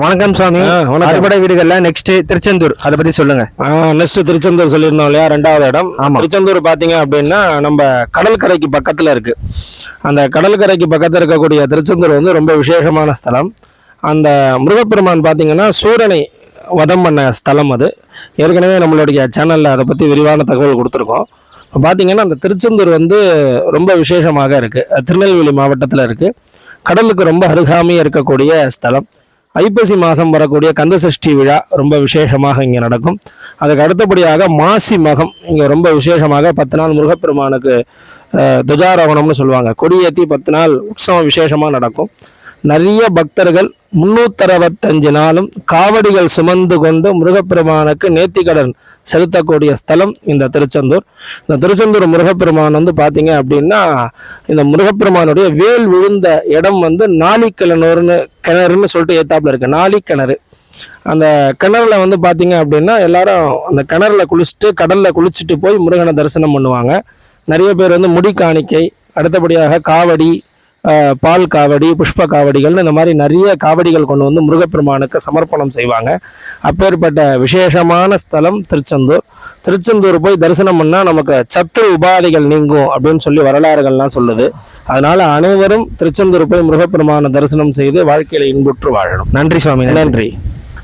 வணக்கம் சுவாமி. அறுபடை வீடுகள்ல நெக்ஸ்ட் திருச்செந்தூர், அதை பத்தி சொல்லுங்க. நெக்ஸ்ட் திருச்செந்தூர் சொல்லியிருந்தோம் இல்லையா, 2வது இடம். திருச்செந்தூர் பாத்தீங்க அப்படின்னா நம்ம கடற்கரைக்கு பக்கத்துல இருக்கு. அந்த கடற்கரைக்கு பக்கத்துல இருக்கக்கூடிய திருச்செந்தூர் வந்து ரொம்ப விசேஷமான ஸ்தலம். அந்த முருகப்பெருமான் பாத்தீங்கன்னா சூரனை வதம் பண்ண ஸ்தலம் அது. ஏற்கனவே நம்மளுடைய சேனல்ல அதை பத்தி விரிவான தகவல் கொடுத்துருக்கோம். இப்போ பார்த்தீங்கன்னா அந்த திருச்செந்தூர் வந்து ரொம்ப விசேஷமாக இருக்குது. திருநெல்வேலி மாவட்டத்தில் இருக்குது. கடலுக்கு ரொம்ப அருகாமையாக இருக்கக்கூடிய ஸ்தலம். ஐப்பசி மாதம் வரக்கூடிய கந்தசஷ்டி விழா ரொம்ப விசேஷமாக இங்கே நடக்கும். அதுக்கு அடுத்தபடியாக மாசி மகம் இங்கே ரொம்ப விசேஷமாக 10 நாள் முருகப்பெருமானுக்கு துஜாரோகணம்னு சொல்லுவாங்க. கொடியேற்றி 10 நாள் உற்சவம் விசேஷமாக நடக்கும். நிறைய பக்தர்கள் 365 நாளும் காவடிகள் சுமந்து கொண்டு முருகப்பெருமானுக்கு நேர்த்திக்கடன் செலுத்தக்கூடிய ஸ்தலம் இந்த திருச்செந்தூர். இந்த திருச்செந்தூர் முருகப்பெருமான் வந்து பார்த்தீங்க அப்படின்னா இந்த முருகப்பெருமானுடைய வேல் விழுந்த இடம் வந்து கிணறுன்னு சொல்லிட்டு ஏத்தாப்புல இருக்கு. கிணறு. அந்த கிணறுல வந்து பார்த்தீங்க அப்படின்னா எல்லாரும் அந்த கிணறுல குளிச்சுட்டு கடல்ல குளிச்சுட்டு போய் முருகனை தரிசனம் பண்ணுவாங்க. நிறைய பேர் வந்து முடி காணிக்கை, அடுத்தபடியாக காவடி, பால் காவடி, புஷ்ப காவடிகள்னு இந்த மாதிரி நிறைய காவடிகள் கொண்டு வந்து முருகப்பெருமானுக்கு சமர்ப்பணம் செய்வாங்க. அப்பேற்பட்ட விசேஷமான ஸ்தலம் திருச்செந்தூர். திருச்செந்தூர் போய் தரிசனம் பண்ணால் நமக்கு சத்துரு உபாதைகள் நீங்கும் அப்படின்னு சொல்லி வரலாறுகள்லாம் சொல்லுது. அதனால அனைவரும் திருச்செந்தூர் போய் முருகப்பெருமான தரிசனம் செய்து வாழ்க்கையில இன்புற்று வாழணும். நன்றி சுவாமி. நன்றி.